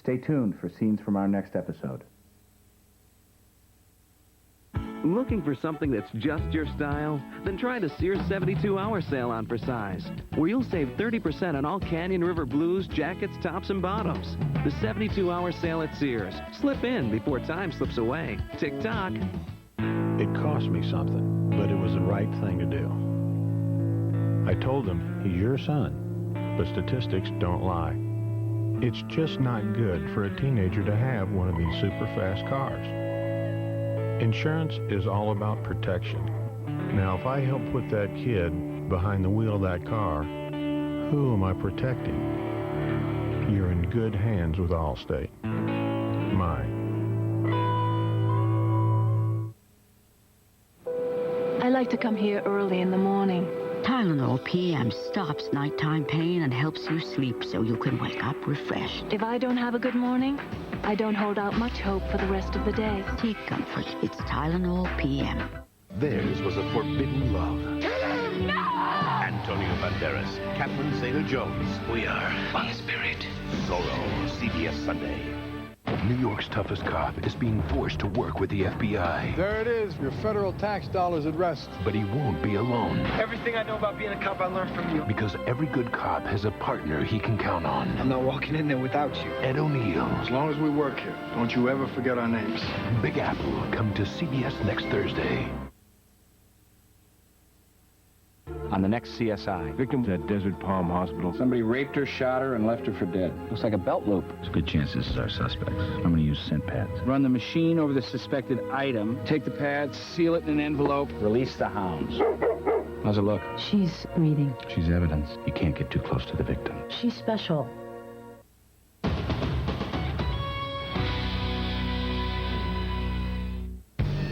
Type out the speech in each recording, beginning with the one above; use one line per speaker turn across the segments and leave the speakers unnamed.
Stay tuned for scenes from our next episode.
Looking for something that's just your style? Then try the Sears 72-hour sale on for size, where you'll save 30% on all Canyon River blues, jackets, tops, and bottoms. The 72-hour sale at Sears. Slip in before time slips away. Tick-tock.
It cost me something, but it was the right thing to do. I told him, he's your son, but statistics don't lie. It's just not good for a teenager to have one of these super fast cars. Insurance is all about protection. Now, if I help put that kid behind the wheel of that car, who am I protecting? You're in good hands with Allstate. Mine.
I like to come here early in the morning.
Tylenol PM stops nighttime pain and helps you sleep so you can wake up refreshed.
If I don't have a good morning, I don't hold out much hope for the rest of the day.
Take comfort. It's Tylenol PM.
Theirs was a forbidden love.
No!
Antonio Banderas, Catherine Zeta-Jones.
We are one spirit.
Zorro, CBS Sunday. New York's toughest cop is being forced to work with the FBI.
There it is, your federal tax dollars at rest.
But he won't be alone.
Everything I know about being a cop I learned from you.
Because every good cop has a partner he can count on.
I'm not walking in there without you.
Ed O'Neill.
As long as we work here, don't you ever forget our names.
Big Apple, come to CBS next Thursday.
On the next CSI, victims at Desert Palm Hospital.
Somebody raped her, shot her, and left her for dead.
Looks like a belt loop.
There's a good chance this is our suspects. I'm going to use scent pads.
Run the machine over the suspected item. Take the pads, seal it in an envelope.
Release the hounds. How's it look?
She's breathing.
She's evidence. You can't get too close to the victim.
She's special.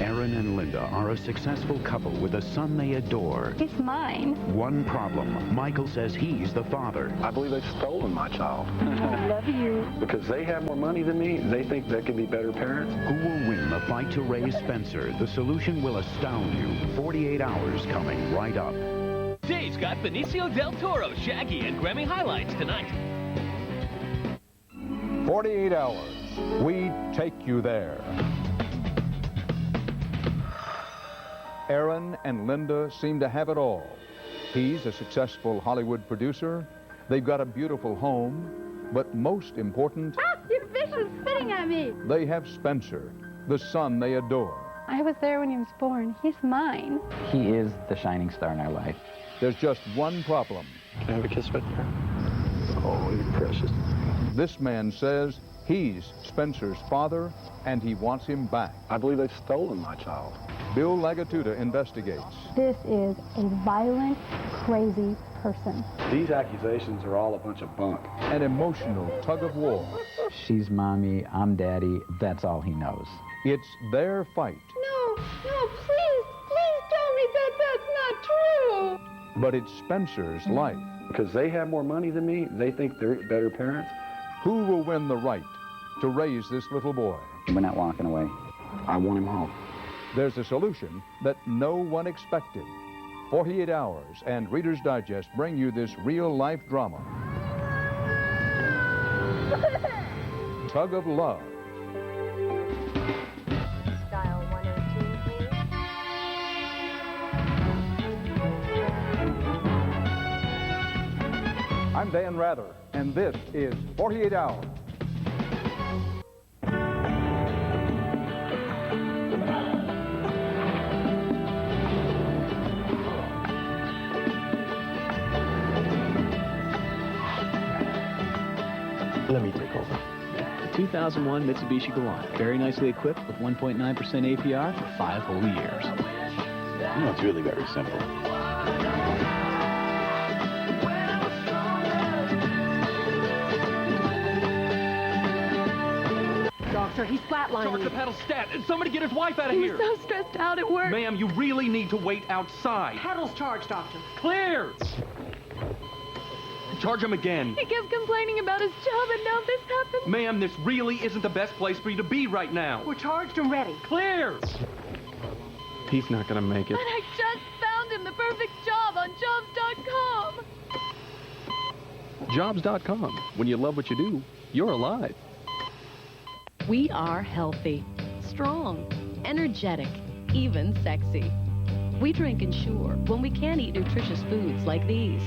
Aaron and Linda are a successful couple with a son they adore.
He's mine.
One problem. Michael says he's the father.
I believe they've stolen my child.
I love you.
Because they have more money than me, they think they can be better parents.
Who will win the fight to raise Spencer? The solution will astound you. 48 hours coming right up.
Dave's got Benicio del Toro, Shaggy, and Grammy highlights tonight.
48 hours. We take you there. Aaron and Linda seem to have it all. He's a successful Hollywood producer. They've got a beautiful home. But most important,
Your fish is spitting at me.
they have Spencer, the son they adore.
I was there when he was born. He's mine.
He is the shining star in our life.
There's just one problem.
Can I have a kiss with her? Oh, you're precious.
This man says he's Spencer's father, and he wants him back.
I believe they've stolen my child.
Bill Lagatuda investigates.
This is a violent, crazy person.
These accusations are all a bunch of bunk.
An emotional tug of war.
She's mommy, I'm daddy. That's all he knows.
It's their fight,
No, please tell me that that's not true.
but it's Spencer's life.
Because they have more money than me, they think they're better parents.
Who will win the right to raise this little boy?
We're not walking away.
I want him home.
There's a solution that no one expected. 48 Hours and Reader's Digest bring you this real-life drama. Tug of Love.
Dial 102, please.
I'm Dan Rather, and this is 48 Hours.
Let me take over.
The 2001 Mitsubishi Galant. Very nicely equipped with 1.9% APR for 5 whole years.
You know, it's really very simple.
Doctor, he's flatlining.
Charge the pedal stat and somebody get his wife out of
He
here.
was so stressed out at work.
Ma'am, you really need to wait outside.
Pedals charged, Doctor.
Clear! Charge him again.
He kept complaining about his job, and now this happened.
Ma'am, this really isn't the best place for you to be right now.
We're charged and ready.
Clear! He's not gonna make it.
But I just found him the perfect job on jobs.com.
Jobs.com. When you love what you do, you're alive.
We are healthy, strong, energetic, even sexy. We drink Ensure when we can't eat nutritious foods like these.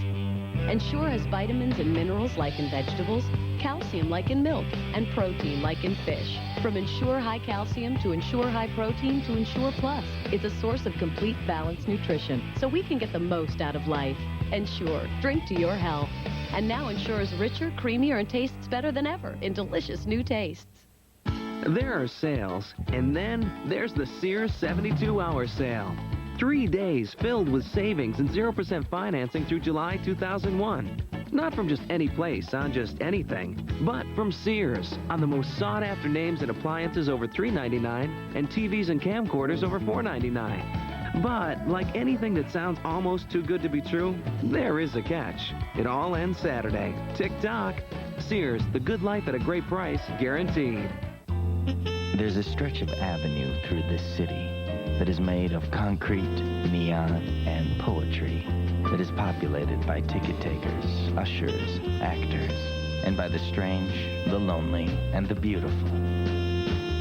Ensure has vitamins and minerals like in vegetables, calcium like in milk, and protein like in fish. From Ensure High Calcium to Ensure High Protein to Ensure Plus, it's a source of complete balanced nutrition, so we can get the most out of life. Ensure, drink to your health. And now Ensure is richer, creamier, and tastes better than ever in delicious new tastes.
There are sales, and then there's the Sears 72-hour sale. 3 days filled with savings and 0% financing through July 2001. Not from just any place on just anything, but from Sears on the most sought-after names and appliances over $3.99 and TVs and camcorders over $4.99. But like anything that sounds almost too good to be true, there is a catch. It all ends Saturday. Tick-tock. Sears, the good life at a great price, guaranteed.
There's a stretch of avenue through this city that is made of concrete, neon, and poetry, that is populated by ticket takers, ushers, actors, and by the strange, the lonely, and the beautiful.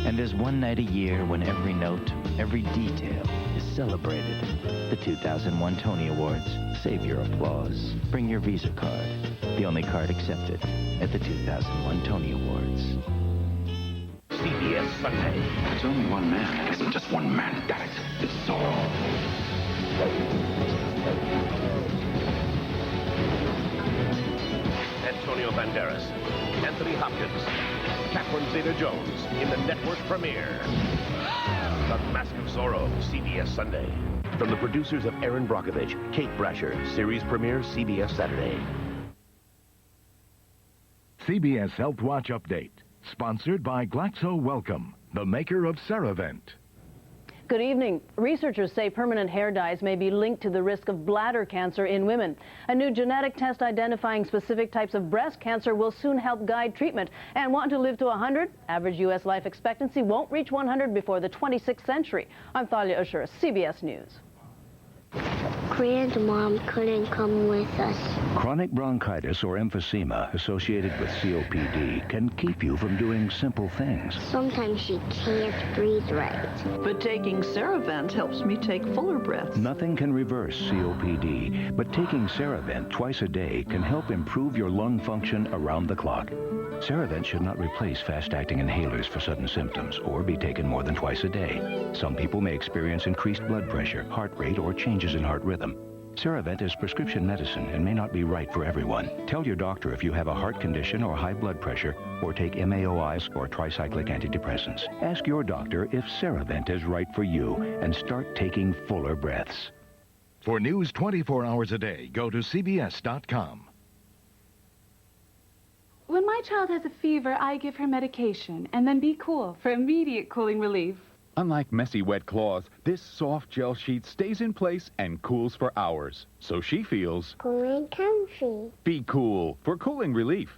And there's one night a year when every note, every detail is celebrated. The 2001 Tony Awards. Save your applause. Bring your Visa card. The only card accepted at the 2001 Tony Awards.
CBS Sunday. There's only one man. It isn't just one man, damn it. It's Zorro.
Antonio Banderas, Anthony Hopkins, Catherine Zeta-Jones in the network premiere. The Mask of Zorro, CBS Sunday. From the producers of Aaron Brockovich, Kate Brasher, series premiere CBS Saturday.
CBS Healthwatch Update. Sponsored by Glaxo Wellcome, the maker of Serevent.
Good evening. Researchers say permanent hair dyes may be linked to the risk of bladder cancer in women. A new genetic test identifying specific types of breast cancer will soon help guide treatment. And want to live to 100? Average U.S. life expectancy won't reach 100 before the 26th century. I'm Thalia Ushura, CBS News.
Grandmom couldn't come with us.
Chronic bronchitis or emphysema associated with COPD can keep you from doing simple things.
Sometimes she can't breathe right.
But taking Serevent helps me take fuller breaths.
Nothing can reverse COPD, but taking Serevent twice a day can help improve your lung function around the clock. Serevent should not replace fast-acting inhalers for sudden symptoms or be taken more than twice a day. Some people may experience increased blood pressure, heart rate, or changes in heart rhythm. Serevent is prescription medicine and may not be right for everyone. Tell your doctor if you have a heart condition or high blood pressure, or take MAOIs or tricyclic antidepressants. Ask your doctor if Serevent is right for you and start taking fuller breaths.
For news 24 hours a day, go to CBS.com.
When my child has a fever, I give her medication and then be cool for immediate cooling relief.
Unlike messy wet cloths, this soft gel sheet stays in place and cools for hours. So she feels
cool and comfy.
Be cool for cooling relief.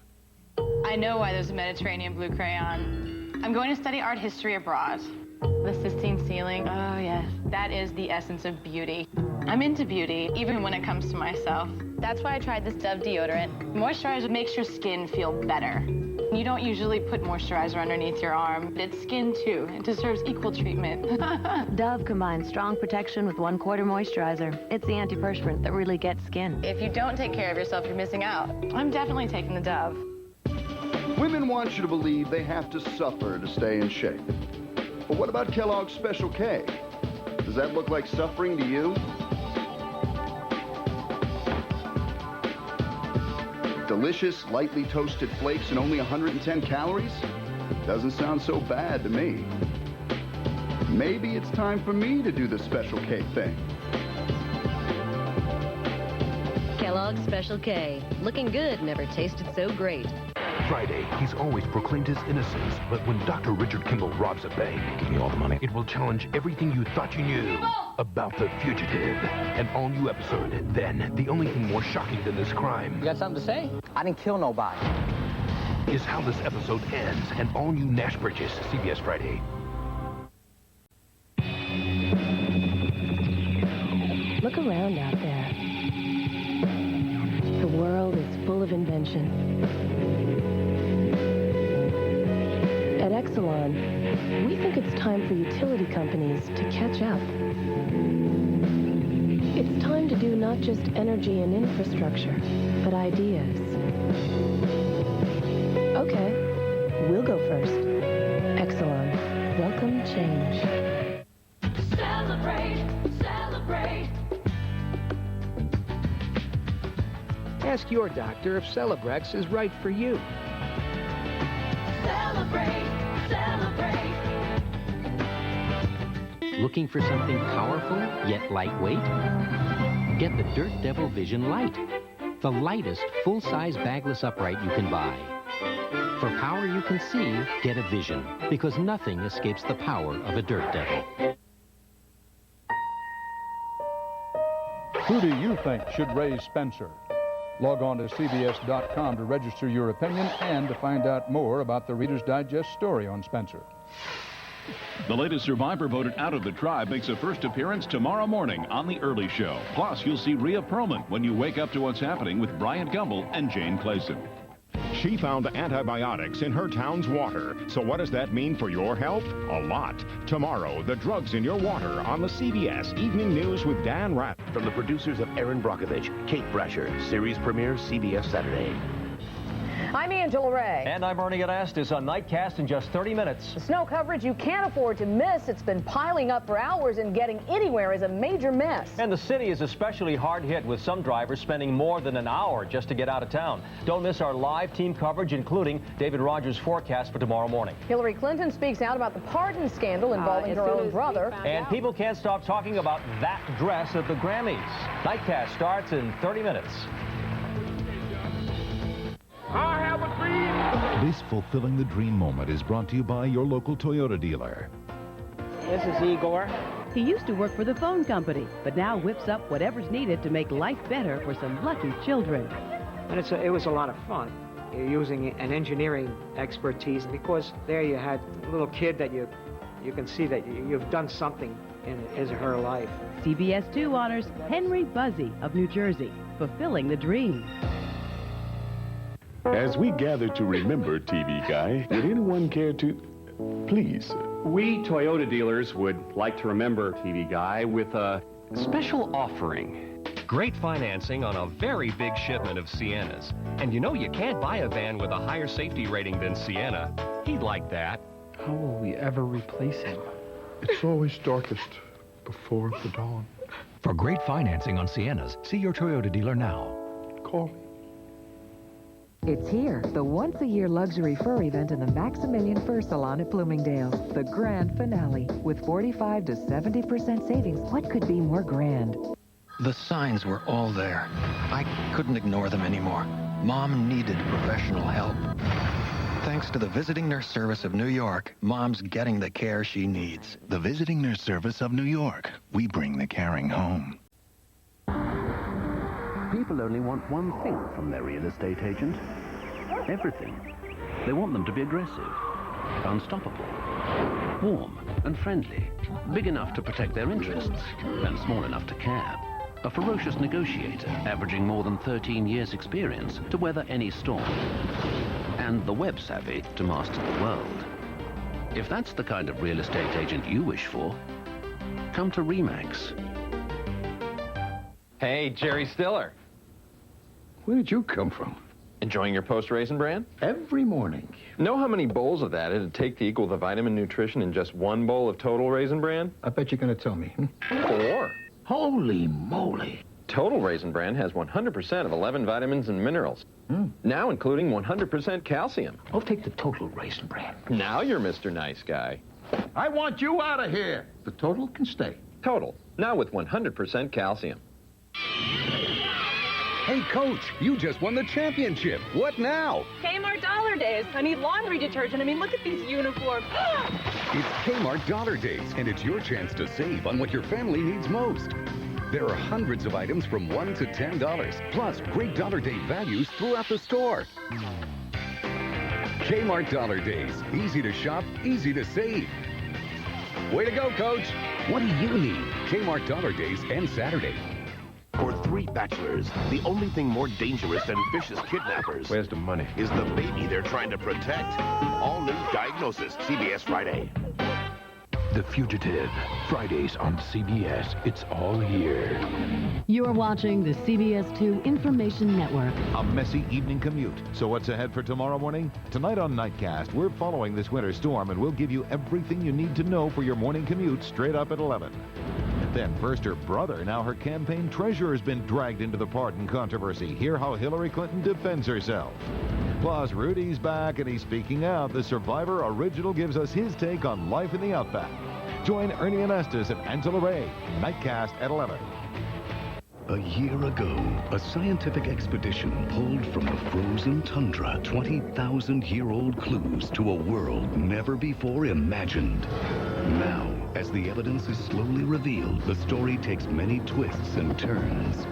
I know why there's a Mediterranean blue crayon. I'm going to study art history abroad. The Sistine ceiling, oh yes, that is the essence of beauty. I'm into beauty, even when it comes to myself. That's why I tried this Dove deodorant. Moisturizer makes your skin feel better. You don't usually put moisturizer underneath your arm. It's skin, too. It deserves equal treatment.
Dove combines strong protection with 1/4 moisturizer. It's the antiperspirant that really gets skin.
If you don't take care of yourself, you're missing out. I'm definitely taking the Dove.
Women want you to believe they have to suffer to stay in shape. But what about Kellogg's Special K? Does that look like suffering to you? Delicious, lightly toasted flakes and only 110 calories? Doesn't sound so bad to me. Maybe it's time for me to do the Special K thing.
Kellogg's Special K. Looking good never tasted so great.
Friday, he's always proclaimed his innocence, but when Dr. Richard Kimball robs a bank, give me all the money, it will challenge everything you thought you knew about the fugitive. An all-new episode. Then, the only thing more shocking than this crime...
You got something to say? I didn't kill nobody.
...is how this episode ends. An all-new Nash purchase, CBS Friday.
Look around out there. The world is full of invention. At
Excelon, we think it's time for utility companies to catch up. It's time to do not just energy and infrastructure, but ideas. Okay, we'll go first. Excelon, welcome change.
Celebrate, celebrate.
Ask your doctor if Celebrex is right for you.
Celebrate, celebrate.
Looking for something powerful yet lightweight? Get the Dirt Devil Vision Light, the lightest full-size bagless upright you can buy. For power you can see, get a Vision, because nothing escapes the power of a Dirt Devil.
Who do you think should raise Spencer? Log on to CBS.com to register your opinion and to find out more about the Reader's Digest story on Spencer.
The latest survivor voted out of the tribe makes a first appearance tomorrow morning on The Early Show. Plus, you'll see Rhea Perlman when you wake up to what's happening with Brian Gumbel and Jane Clayson.
She found antibiotics in her town's water. So what does that mean for your health? A lot. Tomorrow, the drugs in your water on the CBS Evening News with Dan Rapp.
From the producers of Erin Brockovich, Kate Brasher, series premiere CBS Saturday.
I'm Angela Ray.
And I'm Ernie Anastas on Nightcast in just 30 minutes.
The snow coverage you can't afford to miss. It's been piling up for hours, and getting anywhere is a major mess.
And the city is especially hard hit, with some drivers spending more than an hour just to get out of town. Don't miss our live team coverage, including David Rogers' forecast for tomorrow morning.
Hillary Clinton speaks out about the pardon scandal involving her own brother.
And people can't stop talking about that dress at the Grammys. Nightcast starts in 30 minutes.
I have a dream.
This Fulfilling the Dream moment is brought to you by your local Toyota dealer.
This is Igor.
He used to work for the phone company, but now whips up whatever's needed to make life better for some lucky children.
And it was a lot of fun. You're using an engineering expertise, because there you had a little kid that you can see that you've done something in his or her life.
CBS 2 honors Henry Buzzy of New Jersey, fulfilling the dream.
As we gather to remember TV Guy, would anyone care to... Please.
We Toyota dealers would like to remember TV Guy with a special offering.
Great financing on a very big shipment of Siennas. And you know you can't buy a van with a higher safety rating than Sienna. He'd like that.
How will we ever replace him?
It's always darkest before the dawn.
For great financing on Siennas, see your Toyota dealer now.
Call me.
It's here, the once-a-year luxury fur event in the Maximilian Fur Salon at Bloomingdales. The grand finale. With 45 to 70% savings, what could be more grand?
The signs were all there. I couldn't ignore them anymore. Mom needed professional help. Thanks to the Visiting Nurse Service of New York, Mom's getting the care she needs.
The Visiting Nurse Service of New York. We bring the caring home.
People only want one thing from their real estate agent. Everything. They want them to be aggressive, unstoppable, warm and friendly, big enough to protect their interests, and small enough to care. A ferocious negotiator, averaging more than 13 years' experience to weather any storm, and the web savvy to master the world. If that's the kind of real estate agent you wish for, come to RE/MAX.
Hey, Jerry Stiller.
Where did you come from?
Enjoying your post-Raisin Bran?
Every morning.
Know how many bowls of that it'd take to equal the vitamin nutrition in just one bowl of Total Raisin Bran?
I bet you're going to tell me.
4.
Holy moly.
Total Raisin Bran has 100% of 11 vitamins and minerals. Now including 100% calcium.
I'll take the Total Raisin Bran.
Now you're Mr. Nice Guy.
I want you out of here. The Total can stay.
Total. Now with 100% calcium.
Hey, Coach, you just won the championship. What now?
Kmart Dollar Days. I need laundry detergent. I mean, look at these uniforms.
It's Kmart Dollar Days, and it's your chance to save on what your family needs most. There are hundreds of items from $1 to $10, plus great Dollar Day values throughout the store. Kmart Dollar Days. Easy to shop, easy to save. Way to go, Coach. What do you need? Kmart Dollar Days and Saturday.
For 3 bachelors, the only thing more dangerous than vicious kidnappers...
Where's the money?
...is the baby they're trying to protect. All new Diagnosis, CBS Friday.
The Fugitive. Fridays on CBS. It's all here.
You're watching the CBS 2 Information Network.
A messy evening commute. So what's ahead for tomorrow morning? Tonight on Nightcast, we're following this winter storm, and we'll give you everything you need to know for your morning commute straight up at 11. Then first, her brother, now her campaign treasurer, has been dragged into the pardon controversy. Hear how Hillary Clinton defends herself. Plus, Rudy's back and he's speaking out. The Survivor Original gives us his take on life in the Outback. Join Ernie Anastas and Angela Ray. Nightcast at 11.
A year ago, a scientific expedition pulled from the frozen tundra 20,000-year-old clues to a world never before imagined. Now, as the evidence is slowly revealed, the story takes many twists and turns.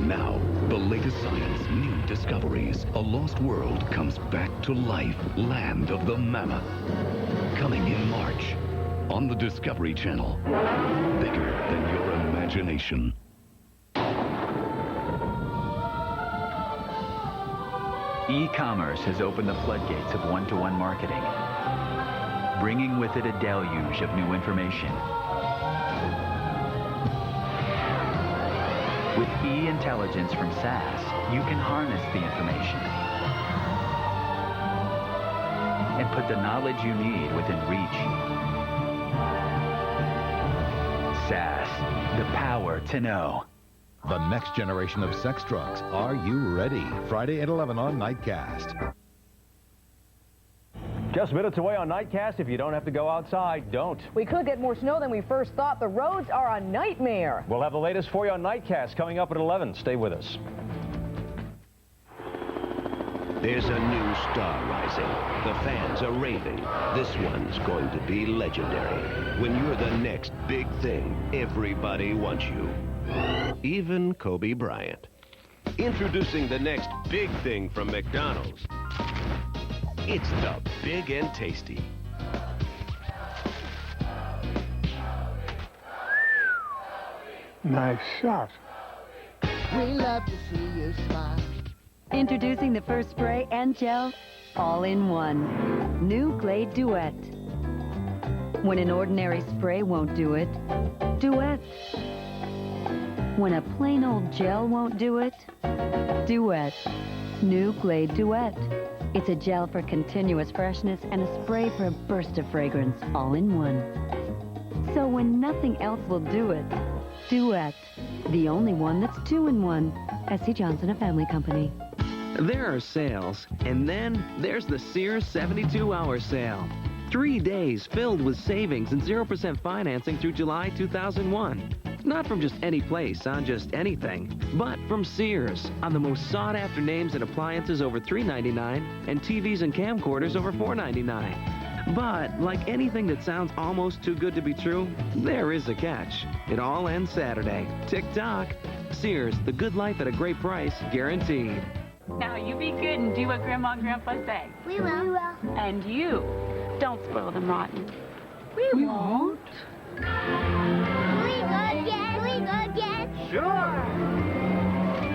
Now, the latest science, new discoveries. A lost world comes back to life. Land of the Mammoth. Coming in March on the Discovery Channel. Bigger than your imagination.
E-commerce has opened the floodgates of one-to-one marketing, bringing with it a deluge of new information. With E-Intelligence from SAS, you can harness the information and put the knowledge you need within reach. SAS, the power to know.
The next generation of sex drugs. Are you ready? Friday at 11 on Nightcast.
Just minutes away on Nightcast. If you don't have to go outside, don't.
We could get more snow than we first thought. The roads are a nightmare.
We'll have the latest for you on Nightcast coming up at 11. Stay with us.
There's a new star rising. The fans are raving. This one's going to be legendary. When you're the next big thing, everybody wants you. Even Kobe Bryant. Introducing the next big thing from McDonald's. It's the Big and Tasty.
Nice shot.
We love to see you smile.
Introducing the first spray and gel, all in one. New Glade Duet. When an ordinary spray won't do it, Duet. When a plain old gel won't do it, Duet. New Glade Duet. It's a gel for continuous freshness and a spray for a burst of fragrance, all in one. So when nothing else will do it, Duet. The only one that's 2-in-1. S.C. Johnson, a family company.
There are sales, and then there's the Sears 72-hour sale. 3 days filled with savings and 0% financing through July 2001. Not from just any place on just anything, but from Sears on the most sought-after names and appliances over $3.99 and TVs and camcorders over $4.99. But like anything that sounds almost too good to be true, there is a catch. It all ends Saturday. Tick-tock. Sears, the good life at a great price, guaranteed.
Now you be good and do what Grandma and Grandpa say.
We will.
And you, don't spoil them rotten.
We won't. We go again. Sure.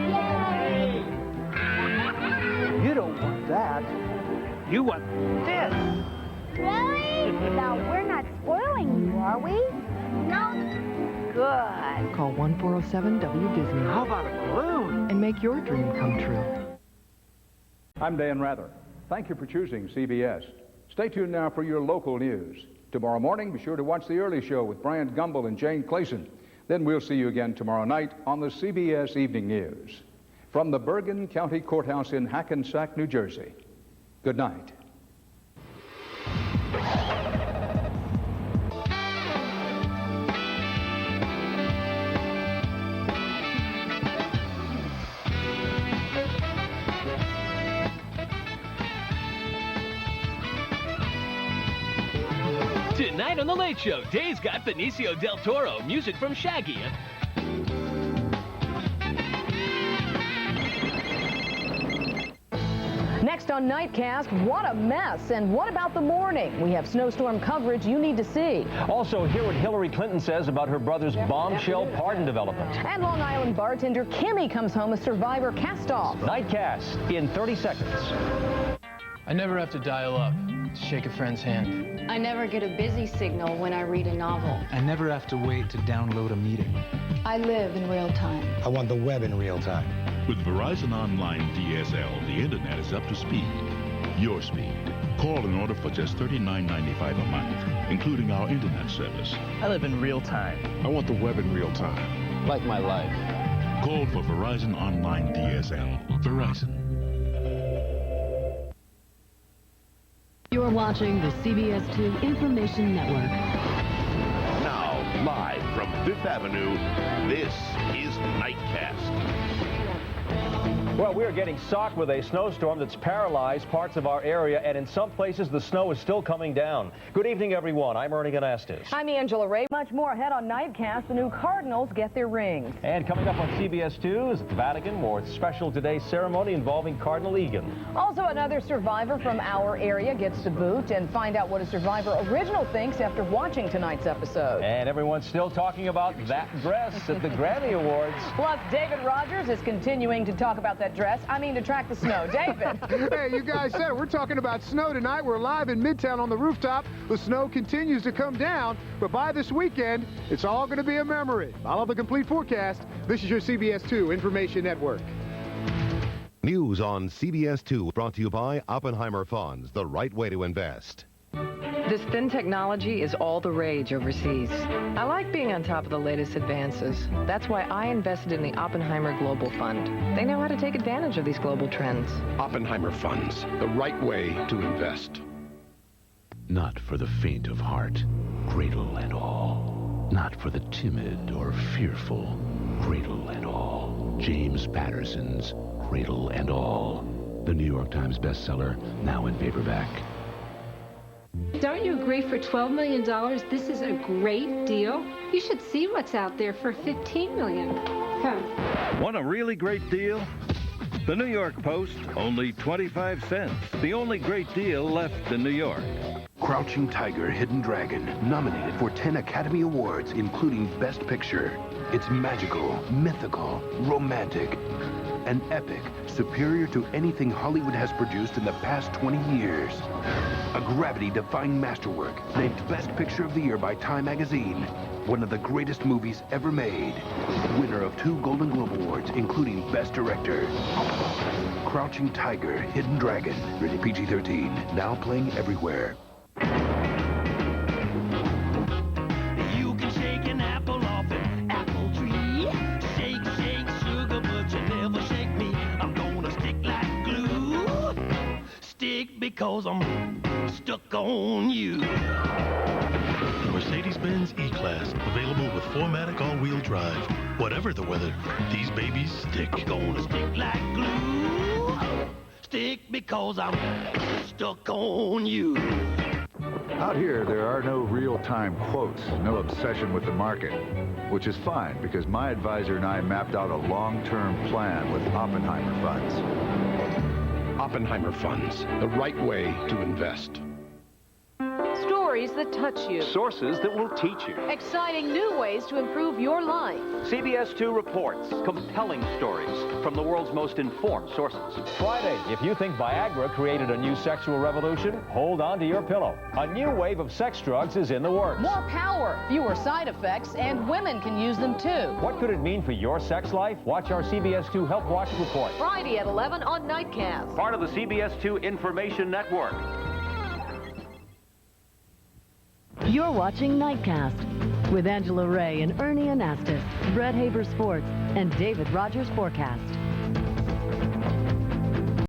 Yay!
You don't want that. You want this.
Really? Now, we're not spoiling you, are we? No. Good.
Call 1-407-WDisney.
How about a balloon?
And make your dream come true.
I'm Dan Rather. Thank you for choosing CBS. Stay tuned now for your local news. Tomorrow morning, be sure to watch The Early Show with Brian Gumbel and Jane Clayson. Then we'll see you again tomorrow night on the CBS Evening News. From the Bergen County Courthouse in Hackensack, New Jersey, good night.
Tonight on The Late Show, Dave's got Benicio del Toro, music from Shaggy.
Next Next on Nightcast, what a mess. And what about the morning? We have snowstorm coverage you need to see.
Also, hear what Hillary Clinton says about her brother's bombshell pardon development.
And Long Island bartender Kimmy comes home a survivor cast-off.
Nightcast in 30 seconds.
I never have to dial up to shake a friend's hand.
I never get a busy signal when I read a novel.
I never have to wait to download a meeting.
I live in real time.
I want the web in real time.
With Verizon Online DSL, the internet is up to speed. Your speed. Call and order for just $39.95 a month, including our internet service.
I live in real time.
I want the web in real time.
Like my life.
Call for Verizon Online DSL. Verizon.
You're watching the CBS 2 Information Network.
Now, live from Fifth Avenue, this is Nightcast.
Well, we are getting socked with a snowstorm that's paralyzed parts of our area, and in some places the snow is still coming down. Good evening, everyone. I'm Ernie Ganastis.
I'm Angela Ray. Much more ahead on Nightcast. The new Cardinals get their rings.
And coming up on CBS 2 is the Vatican, more special today ceremony involving Cardinal Egan.
Also, another survivor from our area gets to boot, and find out what a survivor original thinks after watching tonight's episode.
And everyone's still talking about that dress at the Grammy Awards.
Plus, David Rogers is continuing to talk about that dress. To track the snow. David.
Hey, you guys said it. We're talking about snow tonight. We're live in Midtown on the rooftop. The snow continues to come down, but by this weekend, it's all going to be a memory. Follow the complete forecast. This is your CBS 2 Information Network.
News on CBS 2 brought to you by Oppenheimer Funds, the right way to invest.
This thin technology is all the rage overseas. I like being on top of the latest advances. That's why I invested in the Oppenheimer Global Fund. They know how to take advantage of these global trends.
Oppenheimer Funds, the right way to invest.
Not for the faint of heart, cradle and all. Not for the timid or fearful, cradle and all. James Patterson's Cradle and All. The New York Times bestseller, now in paperback.
Don't you agree for $12 million, this is a great deal? You should see what's out there for $15 million. Come.
Want a really great deal? The New York Post, only 25 cents. The only great deal left in New York.
Crouching Tiger, Hidden Dragon, nominated for 10 Academy Awards, including Best Picture. It's magical, mythical, romantic, and epic, superior to anything Hollywood has produced in the past 20 years. A gravity-defying masterwork, named Best Picture of the Year by Time magazine. One of the greatest movies ever made. Winner of 2 Golden Globe Awards, including Best Director. Crouching Tiger, Hidden Dragon, rated PG-13, now playing everywhere.
You can shake an apple off an apple tree. Shake, shake, sugar, but you never shake me. I'm gonna stick like glue. Stick because I'm stuck on you.
The Mercedes-Benz E-Class, available with 4MATIC all-wheel drive. Whatever the weather, these babies stick.
I'm gonna stick like glue. Stick because I'm stuck on you.
Out here, there are no real-time quotes, no obsession with the market, which is fine because my advisor and I mapped out a long-term plan with Oppenheimer Funds.
Oppenheimer Funds, the right way to invest.
Stories that touch you.
Sources that will teach you.
Exciting new ways to improve your life.
CBS 2 reports compelling stories from the world's most informed sources. Friday, if you think Viagra created a new sexual revolution, hold on to your pillow. A new wave of sex drugs is in the works.
More power, fewer side effects, and women can use them too.
What could it mean for your sex life? Watch our CBS 2 Healthwatch report.
Friday at 11 on Nightcast.
Part of the CBS 2 Information Network.
You're watching Nightcast with Angela Ray and Ernie Anastas, Brett Haber Sports, and David Rogers Forecast.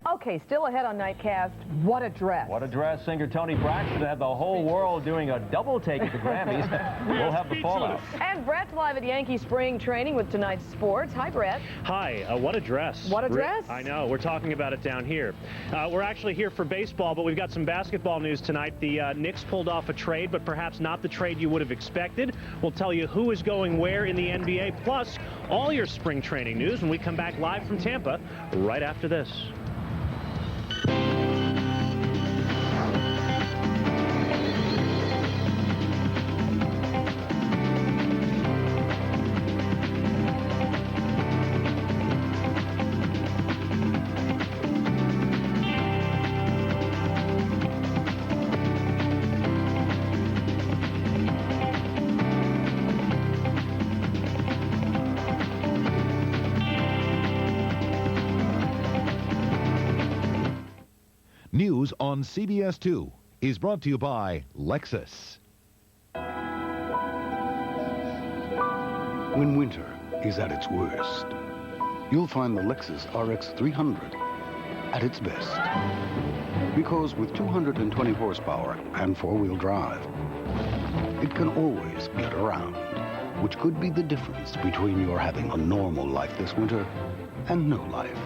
Okay, still ahead on Nightcast, what a dress.
What a dress. Singer Tony Braxton had the whole world doing a double take at the Grammys. We'll have the fallout.
And Brett's live at Yankee spring training with tonight's sports. Hi, Brett.
Hi. What a dress.
What a dress?
I know. We're talking about it down here. We're actually here for baseball, but we've got some basketball news tonight. The Knicks pulled off a trade, but perhaps not the trade you would have expected. We'll tell you who is going where in the NBA, plus all your spring training news when we come back live from Tampa right after this.
News on CBS 2 is brought to you by Lexus.
When winter is at its worst, you'll find the Lexus RX 300 at its best. Because with 220 horsepower and four-wheel drive, it can always get around, which could be the difference between your having a normal life this winter and no life.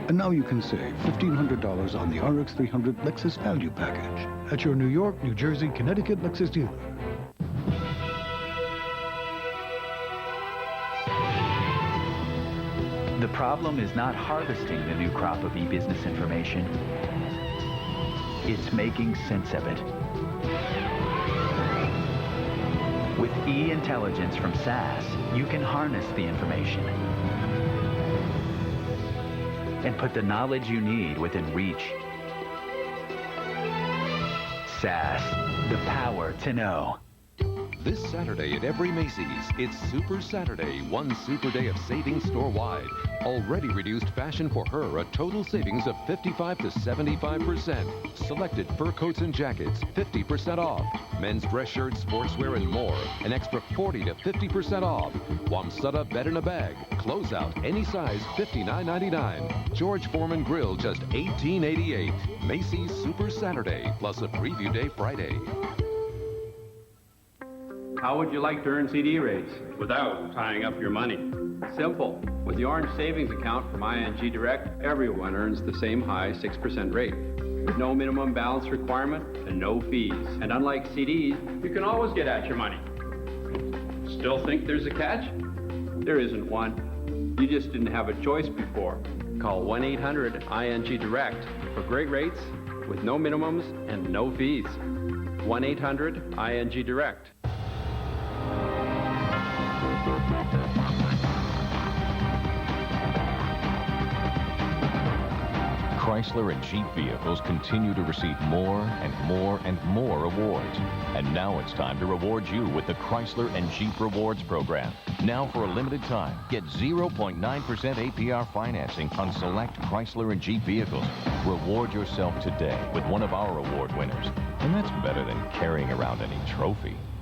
And now you can save $1,500 on the RX 300 Lexus Value Package at your New York, New Jersey, Connecticut Lexus dealer.
The problem is not harvesting the new crop of e-business information. It's making sense of it. With e-intelligence from SAS, you can harness the information and put the knowledge you need within reach. SAS, the power to know.
This Saturday at every Macy's, it's Super Saturday, one super day of savings store-wide. Already reduced fashion for her, a total savings of 55 to 75%. Selected fur coats and jackets, 50% off. Men's dress shirts, sportswear, and more, an extra 40 to 50% off. Wamsutta bed in a bag, closeout, any size, $59.99. George Foreman Grill, just $18.88. Macy's Super Saturday, plus a preview day Friday.
How would you like to earn CD rates without tying up your money? Simple. With the Orange Savings Account from ING Direct, everyone earns the same high 6% rate, with no minimum balance requirement and no fees. And unlike CDs, you can always get at your money. Still think there's a catch? There isn't one. You just didn't have a choice before. Call 1-800-ING Direct for great rates with no minimums and no fees. 1-800-ING Direct.
Chrysler and Jeep vehicles continue to receive more and more and more awards. And now it's time to reward you with the Chrysler and Jeep Rewards Program. Now for a limited time, get 0.9% APR financing on select Chrysler and Jeep vehicles. Reward yourself today with one of our award winners. And that's better than carrying around any trophy.